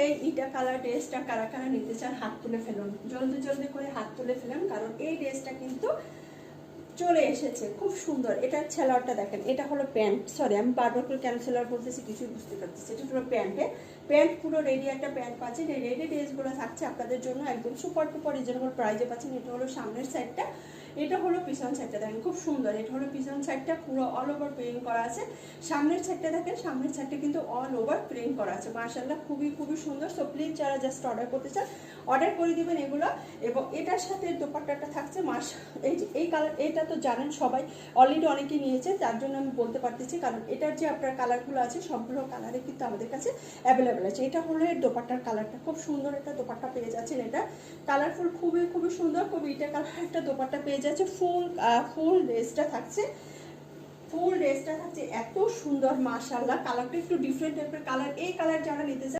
এই ইটা কালার ড্রেসটা কারা কারা নিতে চান হাত তুলে ফেলুন, জলদি জলদি করে হাত তুলে ফেলুন, কারণ এই ড্রেসটা কিন্তু চলে এসেছে, খুব সুন্দর। এটার সেলারটা দেখেন, এটা হলো প্যান্ট, সরি আমি বারবার করে কেন সেলার বলতেছি কিছুই বুঝতে পারতেছি। এটা হলো প্যান্ট পুরো রেডি একটা প্যান্ট পাচ্ছেন। এই রেডি ড্রেসগুলো থাকছে আপনাদের জন্য একদম সুপার টুপার রিজনেবল প্রাইসে পাচ্ছেন। এটা হলো সামনের সাইডটা, এটা হলো পিছন সাইডটা দেখেন খুব সুন্দর। এটা হলো পিছন সাইডটা পুরো অল ওভার প্রিন্ট করা আছে। সামনের সাইডটা দেখেন, সামনের সাইডটা কিন্তু অল ওভার প্রিন্ট করা আছে। মাশাআল্লাহ খুবই খুবই সুন্দর। সো প্লিজ যারা জাস্ট অর্ডার করতে চান অর্ডার করে দিবেন এগুলো। এবং এটার সাথে দোপাট্টাটা থাকছে এই যে এই কালার, এটা তো জানেন সবাই, অলরেডি অনেকে নিয়েছে, তার জন্য আমি বলতে পারতেছি, কারণ এটার যে আপনার কালারগুলো আছে সবগুলো কালারে কিন্তু আমাদের কাছে অ্যাভেলেবেল আছে। এটা হলো এর দোপাট্টার কালারটা, খুব সুন্দর একটা দোপাট্টা পেয়ে যাচ্ছেন। এটা কালারফুল, খুবই খুবই সুন্দর, খুবই এটা কালার একটা দোপাট্টা পেয়ে যাচ্ছে। ফুল ড্রেসটা থাকছে, এত সুন্দর মাশাআল্লাহ। কালারটা একটু ডিফারেন্ট টাইপের কালার। এই কালার যারা নিতে চান